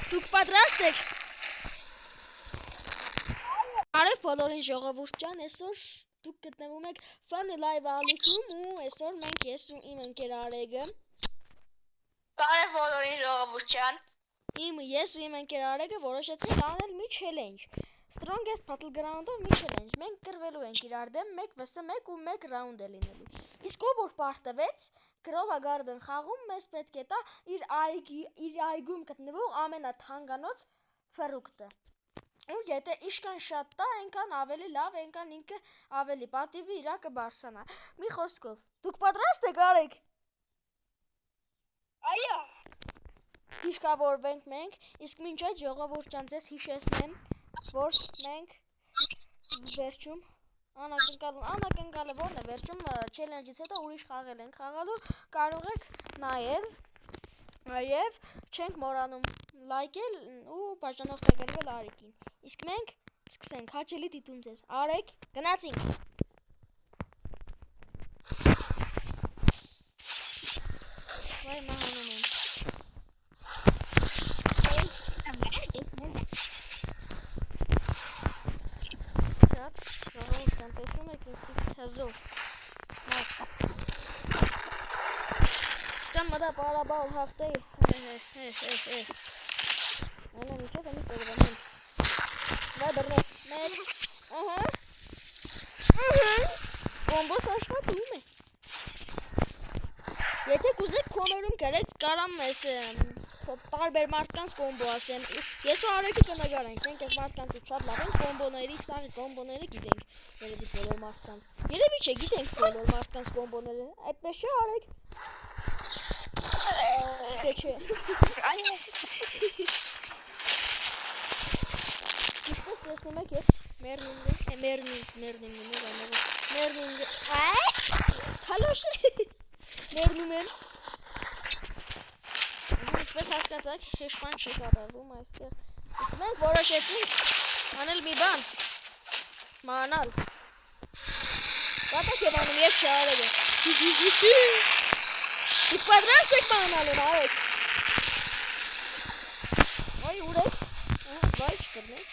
Դուք պատրաստ եք։ Արև բոլորին ժողովուրդ ջան, այսօր դուք գտնվում եք Funny Live ալիքում ու այսօր մենք ես ու իմ ընկեր Արեգը։ Բարև բոլորին ժողովուրդ ջան։ Ես ու իմ ընկեր Արեգը որոշեցինք անել մի challenge։ Strongest Battleground-ով մի challenge։ Մենք կռվելու ենք իրար դեմ 1vs1 ու 1 round է լինելու։ Իսկ ով որ պարտվեց, Grova Garden խաղում մեզ պետք է տա իր այգում գտնվող ամենաթանկանոց ֆրուկտը։ Ու եթե իշքան շատ տա, այնքան ավելի լավ, այնքան ինքը ավելի պատիվի իրա կբարձրանա։ Մի խոսքով, դուք պատրաստ եք Արեգ։ Այո։ Դիշկավորվենք մենք, իսկ մինչ այդ ժողովուրդ ջան ձեզ հիշեցնեմ, որ մենք վերջում անակնկալը որն է վերջում challenge-ից հետո ուրիշ խաղել ենք խաղալու, կարող եք նայել, նաև չենք մոռանում լայքել ու բաժանորդագրվել Արեգին։ Իսկ մենք սկսենք, հաճելի դիտում ձեզ։ Արեգ, գնացինք։ Վայ մահանում եմ։ Շատ, ժողովուրդ ջան, տեսնում եք ինքնից հզոր։ Սկան մտա պարաբալ հաղթեի։ Այնը միջև եմ կողրանում։ Վայ բրնեց, մեր, կոմբոս աշխատում է։ Եթե կուզեք կոմերում կրեք, կարամ ես տարբեր մարդկանց կոմբո ասեմ, ես ու Արեգը կնգարենք, մենք ես մարդկանց շատ լավ ենք կոմբոների, սաղի կոմբոները գիտենք, երևի բոլոր մարդկանց, երևի չէ գիտենք բոլոր մարդկանց կոմբոները, այդպես չէ Արեգ, սե չէ, իսկ ինչպես տեսնում եք ես մերնում եմ, ինչպես հասկացաք, հեշտան չի կատարվում այստեղ, իսկ մենք որոշեցինք անել մի բան, մանալ, կատակ եմ անում, ես չէ Արեգը, դուք պատրաստ եք մանալուն Արեգ, ոյ ուր եք, վայ չկրնեք,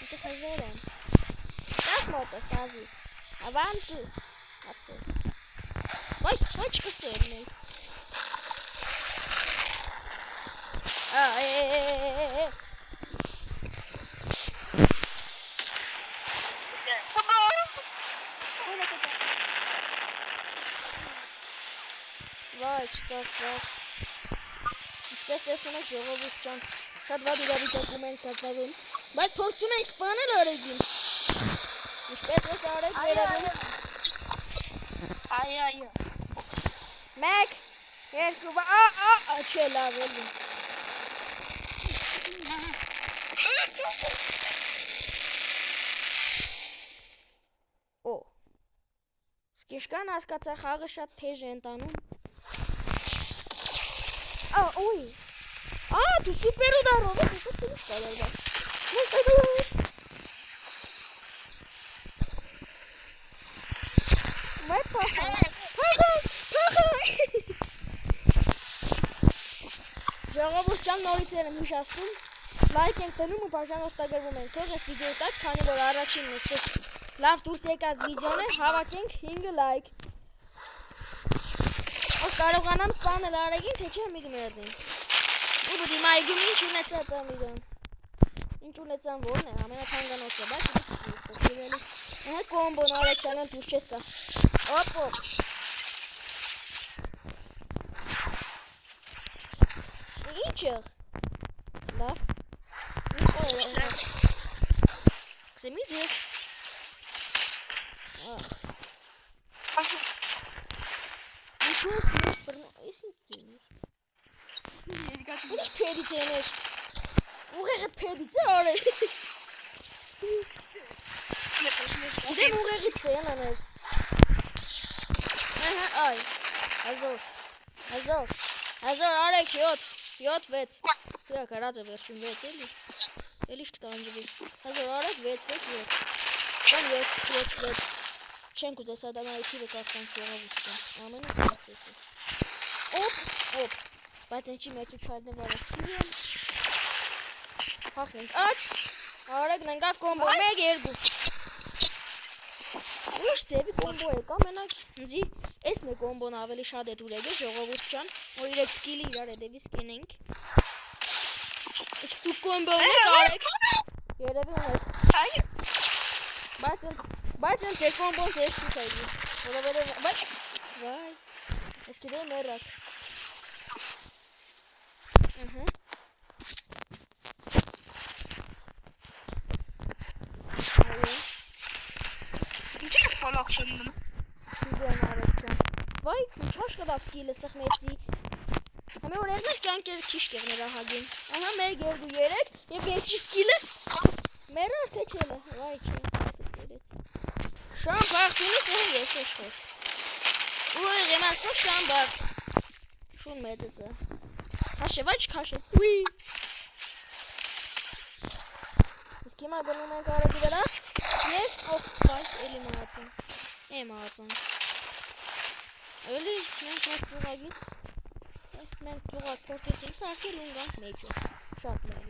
ինչը հզոր եմ, կաս մոտ ես ազիս, ավանտու, ապսես, Վայ չկրծեր մենք, Վայ չստասված, ինչպես տեսնում եք ժողովուրդ ջան, շատ վատ իրավիճակում ենք գտնվում, բայց փորձում ենք սպանել Արեգին, ինչպես ես Արեգ վերևում, Այո։ մեկ, երկու, չէ լավ էլի, Սկիշկան հասկացա խաղը շատ թեժ է ընտանում, ոյ, դու սուպեր ուդարով ես, շատ սիրուշ կալերված, մեկ Ժողովուրդ ջան նորից եմ հիշացնում, լայք ենք տնում ու բաժանորդագրվում ենք, թող այս վիդեոյի տակ, քանի որ առաջինն այսպես լավ դուրս եկած վիդեոն է, հավաքենք 5 լայք։ Որ կարողանամ սպանել Արեգին, թե չէ մի գմերդին։ Ու դու դիմա այգում ինչ ունեցա տամ իրան։ Ինչ ունեցան որն է, ամենաթանկանոցը, բայց կոմբոն Արեգ ճանան դուրս չես կա։ Ոպ։ Ինչ եղ։ Լավ։ Կսեմի ձեվ։ Ինչու ես բրնո, ես ինձ ձեներ։ Ինչ պեդից էներ։ Ուղեղդ պեդից է Արեգ։ Դեմ ուղեղիդ ձեն աներ։ Այ, հազոր Արեգ 7-6 Դու կարած է վերջում 6 էլի Էլիշ կտանջվիս Հազոր Արեգ 6-6 Կան 7-6 Չենք ուզես ադամայի թիվը կաղկանք ժողավուս ճան Ամենը կաղկես է Ոպ Բայց ընչի մեկի չայդն է վարը փախենք աց արեք ննկավ կոմբո 1 2 Ուրիշ ձևի կոմբո եկա մենակ ինձի այս մեկ կոմբոն ավելի շատ է դուր եկել ժողովուրդ ջան որ իրեք սկիլի իրար հետևից կենենք Իսկ դուք կոմբո եք արեք երևի ունեք բայց են ձեր կոմբոն ձեր շուտ է որովհետև բայց վայ ես գիտեմ մերակ Ինչ ես փոքրում Դուգան արեցան Վայ ինչ հաշկադավ սկիլը սխմեցի Համե օրերներ կյանքեր քիչ կեղներ ահագին Ահա 1 2 3 եւ վերջի սկիլը Մերը թե չելը վայ չի Շան բախտ ունես ես էշքոր Ու ղեմաշտոք շան բախտ Շուն մեծը Քաշե վայ չքաշե Ուի Իսկ հիմա գնում ենք արագի վրա Եվ օփ բայց էլի մահացան Մահացան Էլի մենք մեր ծուղագից Մենք ծուղակ պորտեցինք սարքել ունգանք մեջը Շատ լավ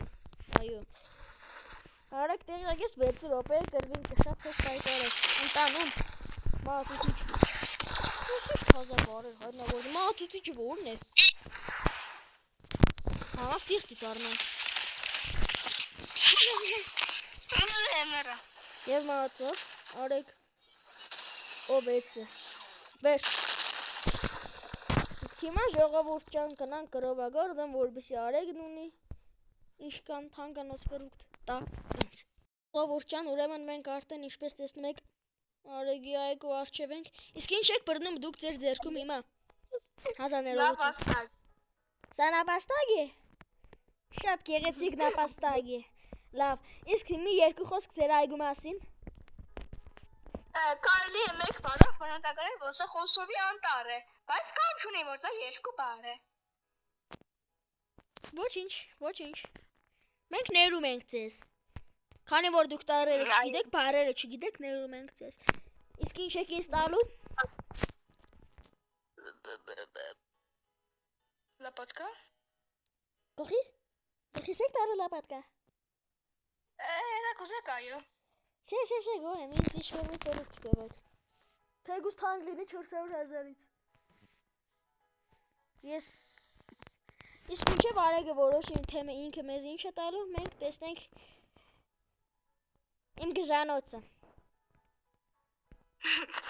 Այո Արեք տեղրագես 6 րոպե կրվին կշատ հոս պայտարեք Ընտանում Մահացուցիչ Ես ինչ թազա բարեր հայտնավորդի Մահացուցիչը որն է Համաս տիղտի կարնան Եվ մահացավ Արեք Ո 6-ը Վերջ Իսկ հիմա ժողովուրդ ջան կնանք կրովագորդեմ որպեսի արեգն ունի Իշքան թանկանոց ֆրուկտ տա ինձ Ժողովուրդ ջան ուրեմն մենք արդեն ինչպես տեսնում եք Արեգի այգու առջև ենք Իսկ ինչ եք բռնում դուք ձեր ձեռքում հիմա Նապաստակ Սա նապաստակ է Շատ գեղեցիկ նապաստակ է Լավ իսկ մի երկու խոսք ձեր այգու մասին Կարելի է մեկ բառով բնութագրել, որ սա Խոսովի անտառ է, բայց կապ չունի, որ սա երկու բառ է։ Ոչինչ։ Մենք ներում ենք ձեզ։ Քանի որ դուք տարերը չգիտեք, բառերը չգիտեք, ներում ենք ձեզ։ Իսկ ինչ եք ինձ տալու։ Լապատկա։ Գլխիս եք տալու լապատկա։ Դա կուզեք այո։ Չէ, գոհեմ, ինձ ինչ-որ մի ֆրուկտ տվեք։ Թեգուս թանկ լինի 400,000-ից։ Ես Իսկ ինչև արեգը որոշի թե ինքը մեզ ինչ է տալու, մենք տեսնենք իմ գժանոցը։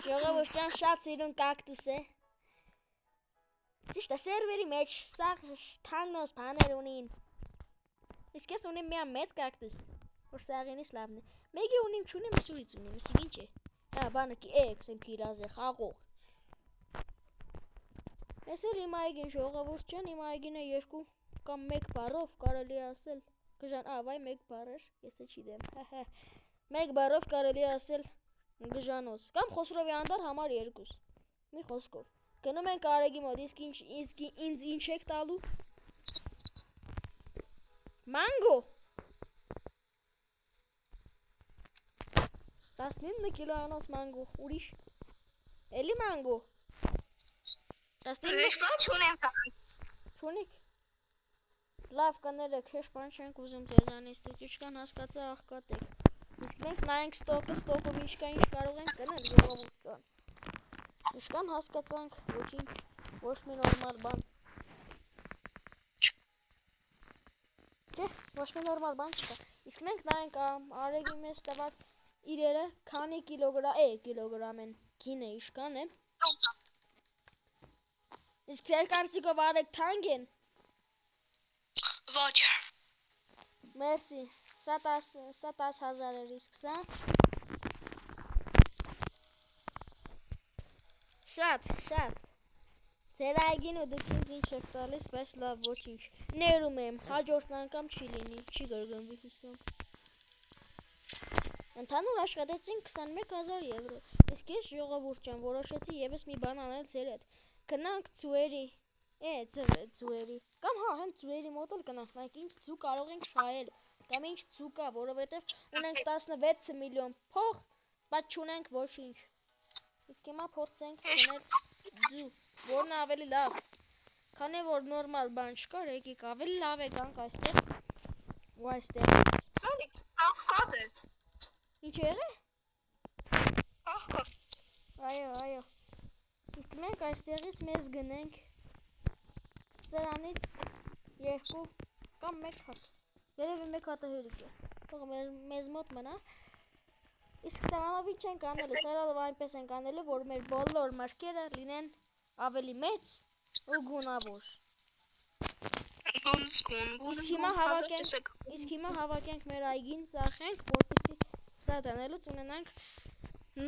Ժողովուրդ ջան շատ սիրուն կակտուս է։ Ճիշտ է, սերվերի մեջ սա թանգոս բաներ ունին։ Իսկ ես ունեմ մի մեծ կակտուս, որ սաղինից լավն է։ Մեկի ունիմ չունեմ, սուրից ունեմ, իսկ ինչ է։ Հա, բանը კი էքսեմ փիրազ է խաղող։ Ես էլ իմ այգին ժողովուրդ ջան, իմ այգին է 2 կամ 1 բառով կարելի ասել։ Գժան, վայ 1 բառ էր, ես չգիտեմ։ 1 բառով կարելի ասել գժանոց կամ Խոսրովի անտառ համար 2։ Մի խոսքով։ Գնում ենք արեգի մոտ, իսկ ինձ ինչ եք տալու։ Մանգո 19 կիլոանոց մանգո, ուրիշ, էլի մանգո, 19 չունիք, լավ կներեք, հեշ բան չենք ուզում ձեզանից, դուք ինչքան հասկացա աղկատեք, իսկ մենք նայենք ստոկով ինչքան ինչ կարող ենք կնել ժողովուրդ կան, ինչքան հասկացանք, ոչ մի նորմալ բան, չէ, ոչ մի նորմալ բան չկա, իսկ մենք նայենք արեգի մեզ տված իրերը քանի կիլոգրամ են, գինը իշքան է, իսկ ձեր կարծիքով արեգ թանկ են, ոչ, մերսի, սա 10,000 էր, իսկ սա, շատ, ձեր այգին ու դուք ինձ ինչ եք տալիս, բայց լավ ոչինչ, ներում եմ, հաջորդ անգամ չի լինի, չի կրկնվի հուսամ, Ընդհանուր աշխատեցինք 21,000 եվրո, իսկ ես ժողովուրդ ջան որոշեցի եւս մի բան անել ձեր հետ, գնանք ձուերի, կամ հենց ձուերի մոտ էլ գնանք, նայեք ինչ ձու կարող ենք շահել, կամ ինչ ձու կա, որովհետև ունենք 16 միլիոն փող, բայց չունենք ոչինչ, իսկ հիմա փորձենք գնել ձու, որն ավելի լավ, քանի որ նորմալ բան չկար, եկեք ավելի լավ է գանք այստեղ, ու այստեղից Սոնիկ, աղքատ է։ ինչ եղե։ Աղքատ։ Այո։ Իսկ մենք այստեղից մեզ գնենք սրանից 2 կամ 1 հատ։ Երևի 1 հատը հերիք է։ Թող մեզ մոտ մնա։ Իսկ սրանով ինչ ենք անելու, սրանով այնպես ենք անելու, որ մեր բոլոր մրգերը լինեն ավելի մեծ ու գունավոր։ Իսկ հիմա հավաքենք մեր այգին, ծախենք, որպեսզի սա դնելուց ունենանք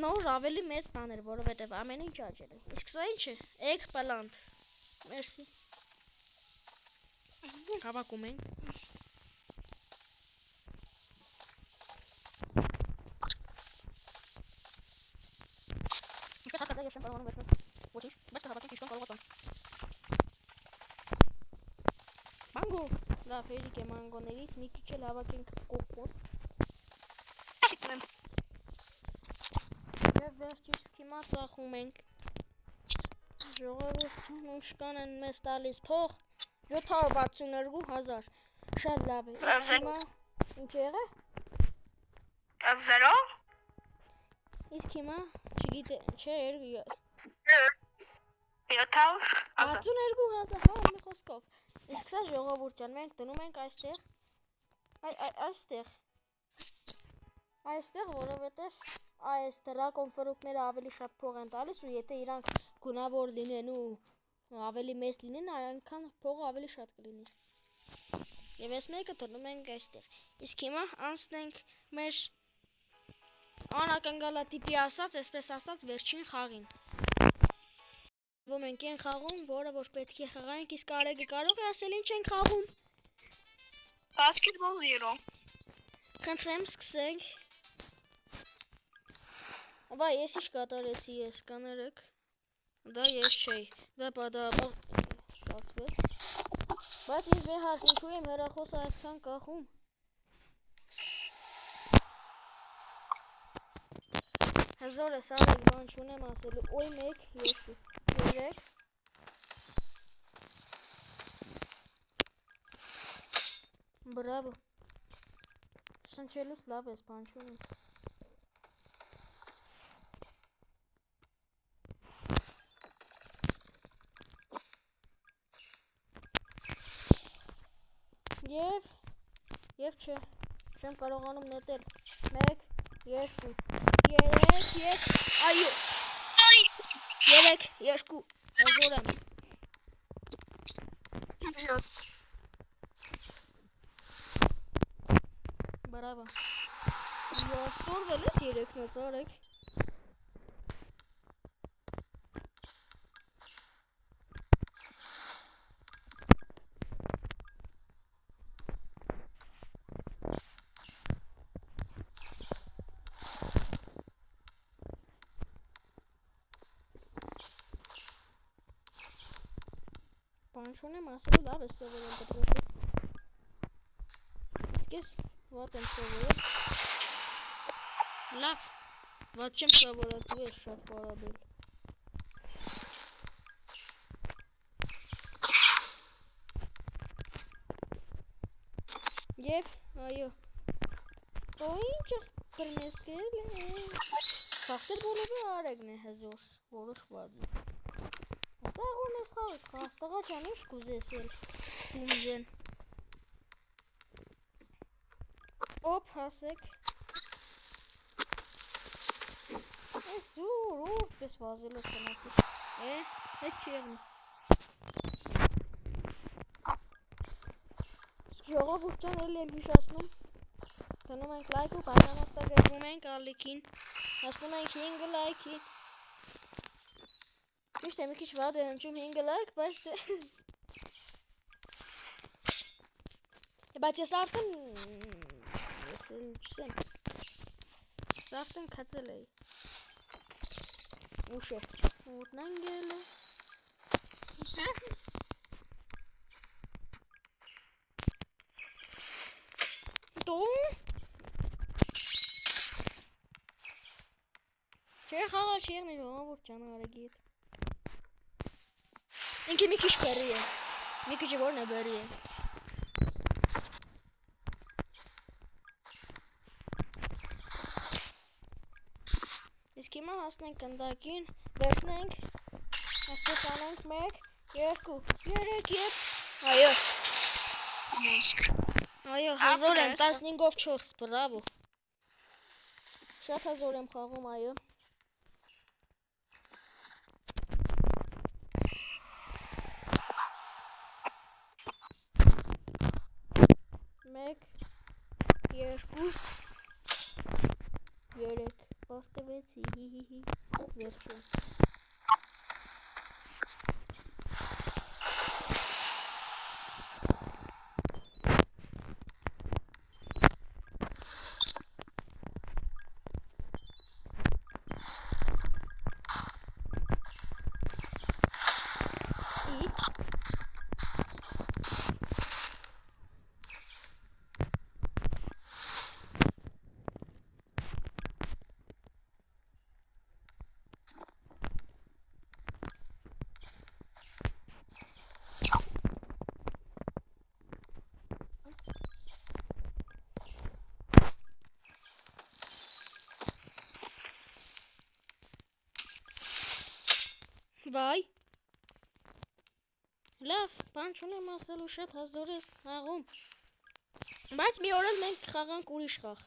նոր ավելի մեծ բաներ, որովհետև ամեն ինչ աճել է։ Իսկ սա ինչ է։ Էգպլանտ։ Մերսի։ Հավաքում ենք։ Ինչպես հասկացա, ես չեմ կարողանում վերցնել ոչինչ, բայց կհավաքենք ինչքան կարողացան։ Մանգո, լավ, հերիք է մանգոներից, մի քիչ էլ հավաքենք կոկոս։ Եվ վերջից հիմա ծախում ենք։ Ժողովուրդն ուշքան են մեզ տալիս փող 762,000, շատ լավ է։ Հիմա ինչ եղե։ 0 Իսկ հիմա չգիտեմ, չէ, 762,000 հա, մի խոսքով։ Իսկ սա ժողովուրդ ջան, մենք դնում ենք այստեղ։ Այստեղ, որովհետև այս դրակոն ֆրուկտները ավելի շատ փող են տալիս ու եթե իրանք գունավոր լինեն ու ավելի մեծ լինեն, այնքան փողը ավելի շատ կլինի։ Եվ այս մեկը դնում ենք այստեղ։ Իսկ հիմա անցնենք մեր անակնկալատիպի ասած, այսպես ասած, վերջին խաղին։ Մենք ենք խաղում, որը որ պետք է խաղանք, իսկ Արեգը կարող է ասել ինչ ենք խաղում։ Basketball 0 Խնդրեմ, սկսենք։ Բա ես ինչ կատարեցի ես, կաներեք։ Դա ես չէի, դա պատահաբար ստացվեց։ Բայց ես վեհարդ ինչու եմ հեռախոսը այսքան կախում։ Հզոր ես Արեգ, բան չունեմ ասելու, ոյ 1, 2, 3 Բրավո։ Շնչելուց լավ ես, բան չունեմ։ Եվ չէ, չեմ կարողանում նետել։ 1, 2, 3, այո։ 3, 2, հզոր եմ։ Բրավո։ Սորվել ես 3-նոց, Արեգ։ Բան չունեմ ասելու, լավ ես սովորել դպրոցի։ Իսկ ես վատ եմ սովորել։ Լավ, վատ չեմ սովորել, դու ես շատ պարադել։ Եվ, այո։ Դու ինչը կրնեսկել է։ Բասկետբոլովի Արեգն է հզոր, որոշված է։ Ասաղ ու մեզ խաղիք, հաստաղա չան ինչ կուզես էլ դումզեն։ Ոպ հասեք։ Ես ուր պես վազելով կնացիր։ Հետ չեղնի։ Ժողովուրդ ջան էլ եմ հիշացնում։ Դնում ենք լայք ու բաժանորդագրվում ենք ալիքին։ Հասնում ենք 5 լայքի։ Ճիշտ է մի քիչ վատ է հնչում 5 լայք, բայց ես արդեն ես էլ չսեմ։ Ես արդեն քացել էի։ Ուշ է։ Ուտն անգել է։ Դու չէ խաղա չեղնի ժողովուրդ ջան Արեգի հետ։ Ինքը մի քիչ բերի է։ Մի քիչ որն է բերի է։ հիմա հասնենք գնդակին, վերցնենք, այստեղ անենք 1, 2, 3 և այո, այո, հզոր եմ 15-ով 4, բրավո, շատ հզոր եմ խաղում, այո, մեկ, երկու, երեք, պաստվեցի, հի, վերջում, վայ, լավ, բան չունեմ ասելու շատ հզոր ես հաղում, բայց մի օր էլ մենք խաղանք ուրիշ խաղ,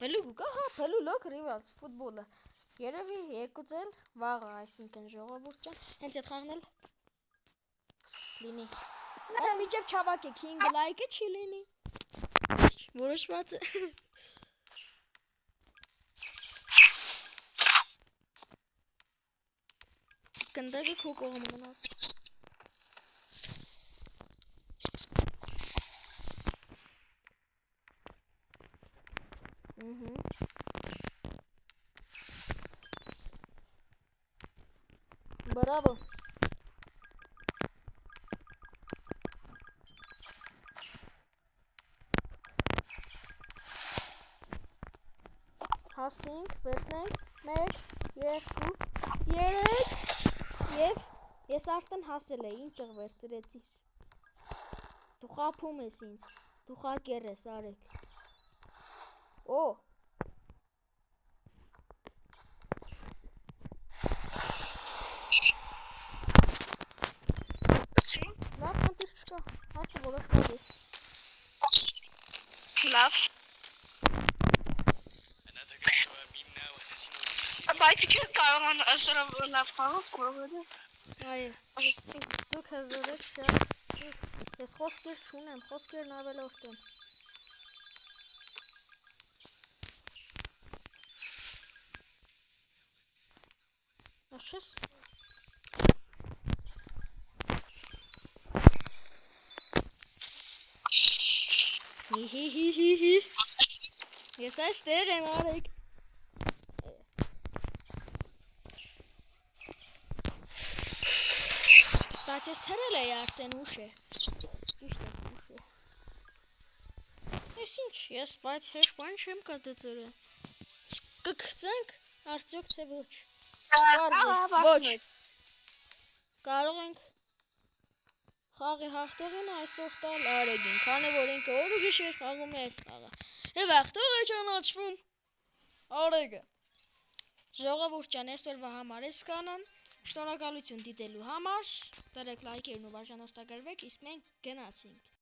բլուգ, հա, բլուգ ռիվալս, ֆուտբոլը, երևի եկուց էլ վաղը, այսինքն ժողովուրդ ջան, հենց այդ խաղն էլ լինի, բայց միջև չավակ է, King like-ը չի լինի, որոշված է, Գնդակը քո կողմ մնաց, բրավո, հասնենք, վերցնենք, 1, 2, 3, և ես արդեն հասել է, ինչ եղվերցրեցիր, դու խապում ես ինձ, դու խակեր ես արեք, օ, լավ խնդիր չկա, հարցը որոշված է, լավ, բայց չեք կարող ասրով լավ խաղով կողորը, այո, դուք հզոր եք շատ, ես խոսքեր չունեմ, խոսքերն ավելորդ եմ, աշխես, հի, ես այստեղ եմ արեք, բայց ես թրել էի արդեն ուշ է, ճիշտ է, ուշ է, ես ինչ, ես բայց հեշ բան չեմ կատեցորը, կգծենք, արդյոք թե ոչ, ոչ, կարող ենք խաղի հաղթողին այսօր տալ Արեգին, քանի որ ինքը օր ու գիշեր խաղում է այս խաղը, և հաղթող է ճանաչվում Արեգը, ժողովուրդ ջան, այսօրվա համար էս կանան, շնորհակալություն դիտելու համար, դրեք լայքերն ու բաժանորդագրվեք, իսկ մենք գնացինք։